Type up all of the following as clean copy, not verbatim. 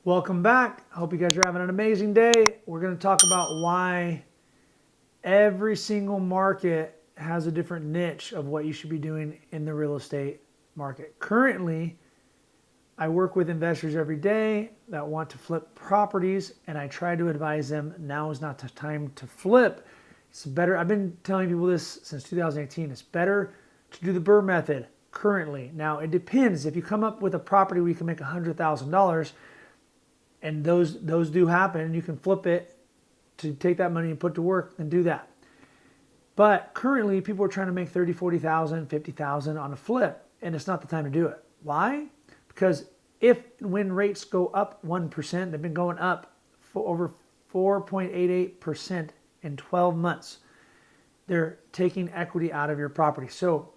Welcome back. I hope you guys are having an amazing day. We're going to talk about why every single market has a different niche of what you should be doing in the real estate market. Currently, I work with investors every day that want to flip properties, and I try to advise them now is not the time to flip. It's better. I've been telling people this since 2018. It's better to do the BRRRR method currently. Now, it depends. If you come up with a property where you can make $100,000, and those do happen, you can flip it to take that money and put to work and do that. But currently, people are trying to make 30, 40,000, 50,000 on a flip, and it's not the time to do it. Why? Because when rates go up 1%, they've been going up for over 4.88% in 12 months. They're taking equity out of your property. So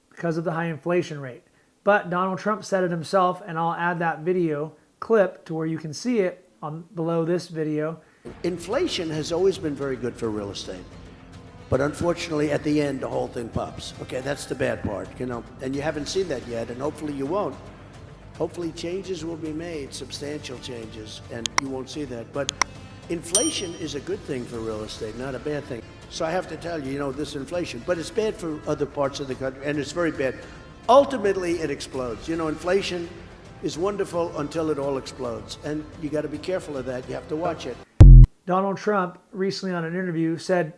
because of the high inflation rate. But Donald Trump said it himself, and I'll add that video clip to where you can see it on below this video. Inflation has always been very good for real estate. But unfortunately, at the end, the whole thing pops. Okay, that's the bad part, and you haven't seen that yet, and hopefully you won't. Hopefully changes will be made, substantial changes, and you won't see that. But inflation is a good thing for real estate, not a bad thing. So I have to tell you, this inflation, but it's bad for other parts of the country, and it's very bad. Ultimately, it explodes. Inflation is wonderful until it all explodes, and you got to be careful of that. You have to watch it. Donald Trump recently on an interview said,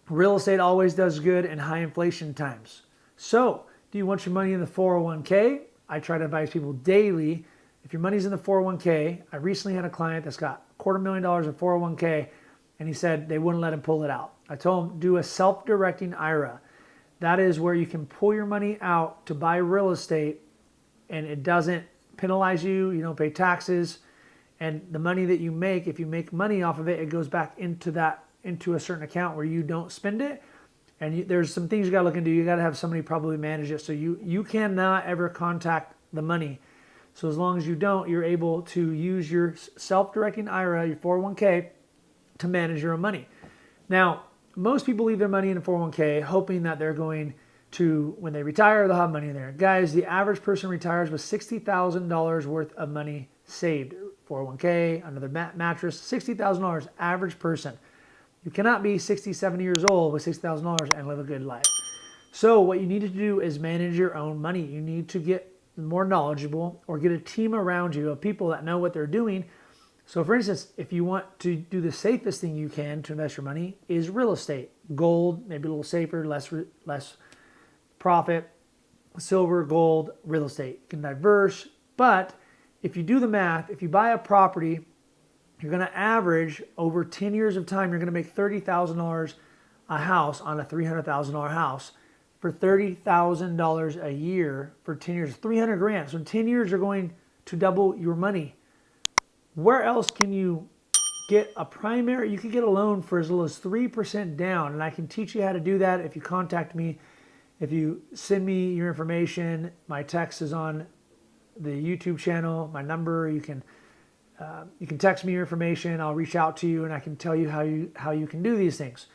real estate always does good in high inflation times. So, do you want your money in the 401k? I try to advise people daily, if your money's in the 401k, I recently had a client that's got $250,000 in 401k, and he said they wouldn't let him pull it out. I told him, do a self-directing IRA. That is where you can pull your money out to buy real estate, and it doesn't penalize you, you don't pay taxes, and the money that you make, if you make money off of it, it goes back into a certain account where you don't spend it. And there's some things you got to look into. You got to have somebody probably manage it, so you cannot ever contact the money. So as long as you don't, you're able to use your self-directing IRA, your 401k, to manage your own money. Now, most people leave their money in a 401k hoping that they're going to, when they retire, they'll have money in there. Guys, the average person retires with $60,000 worth of money saved. 401k, another mattress, $60,000 average person. You cannot be 60, 70 years old with $60,000 and live a good life. So what you need to do is manage your own money. You need to get more knowledgeable or get a team around you of people that know what they're doing. So for instance, if you want to do the safest thing you can to invest your money is real estate. Gold, maybe a little safer, less profit. Silver, gold, real estate. You can diverse, but if you do the math, if you buy a property, you're going to average over 10 years of time, you're going to make $30,000 a house on a $300,000 house for $30,000 a year for 10 years, 300 grand. So in 10 years, you're going to double your money. Where else can you get a primary? You can get a loan for as little as 3% down, and I can teach you how to do that if you contact me. If you send me your information, my text is on the YouTube channel, my number. You can text me your information. I'll reach out to you, and I can tell you how you can do these things.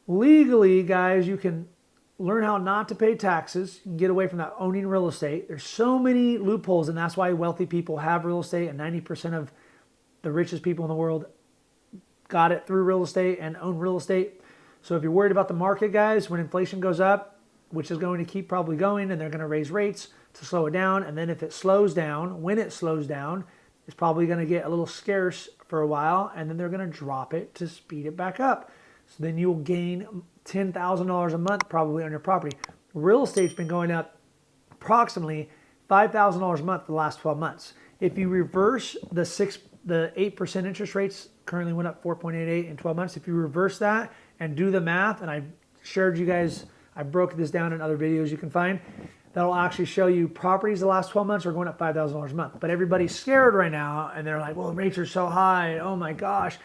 Legally, guys, you can learn how not to pay taxes. You can get away from that owning real estate. There's so many loopholes, and that's why wealthy people have real estate, and 90% of the richest people in the world got it through real estate and own real estate. So if you're worried about the market, guys, when inflation goes up, which is going to keep probably going, and they're going to raise rates to slow it down, and then if it slows down, when it slows down, it's probably going to get a little scarce for a while, and then they're going to drop it to speed it back up. So then you'll gain $10,000 a month probably on your property. Real estate's been going up approximately $5,000 a month for the last 12 months. If you reverse the 8% interest rates, currently went up 4.88 in 12 months. If you reverse that and do the math, and I shared you guys, I broke this down in other videos you can find, that'll actually show you properties the last 12 months are going up $5,000 a month. But everybody's scared right now, and they're like, well, rates are so high. Oh my gosh.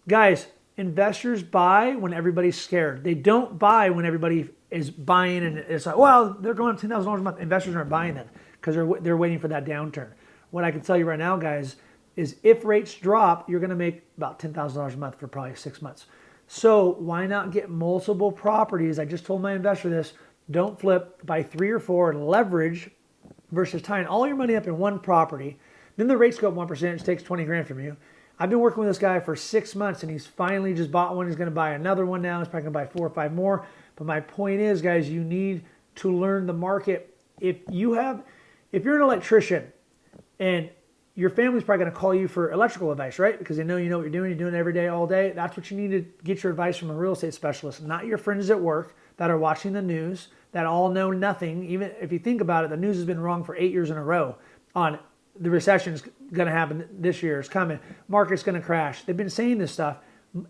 Guys, investors buy when everybody's scared. They don't buy when everybody is buying, and it's like, well, they're going up $10,000 a month. Investors aren't buying then because they're waiting for that downturn. What I can tell you right now, guys, is if rates drop, you're going to make about $10,000 a month for probably 6 months. So why not get multiple properties? I just told my investor this. Don't flip, buy 3 or 4, leverage versus tying all your money up in one property. Then the rates go up 1%, which takes 20 grand from you. I've been working with this guy for 6 months, and he's finally just bought one. He's going to buy another one now. He's probably going to buy 4 or 5 more. But my point is, guys, you need to learn the market. If you're an electrician and your family's probably going to call you for electrical advice, right? Because they know you know what you're doing it every day, all day. That's what you need to get your advice from a real estate specialist, not your friends at work that are watching the news that all know nothing. Even if you think about it, the news has been wrong for 8 years in a row on the recession is going to happen this year. It's coming. Market's going to crash. They've been saying this stuff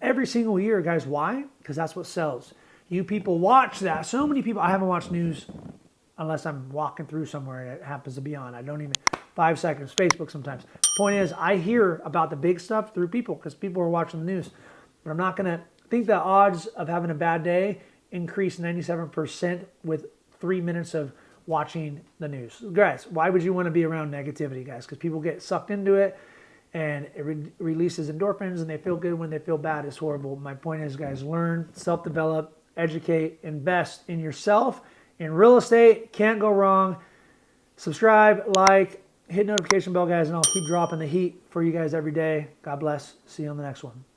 every single year, guys. Why? Because that's what sells. You people watch that. So many people, I haven't watched news unless I'm walking through somewhere and it happens to be on. I don't even, 5 seconds, Facebook sometimes. Point is, I hear about the big stuff through people because people are watching the news. But I'm not going to think the odds of having a bad day increase 97% with 3 minutes of watching the news. Guys, why would you want to be around negativity, guys? Because people get sucked into it and it releases endorphins and they feel good when they feel bad. It's horrible. My point is, guys, learn, self-develop, educate, invest in yourself. In real estate, can't go wrong. Subscribe, like, hit notification bell, guys, and I'll keep dropping the heat for you guys every day. God bless. See you on the next one.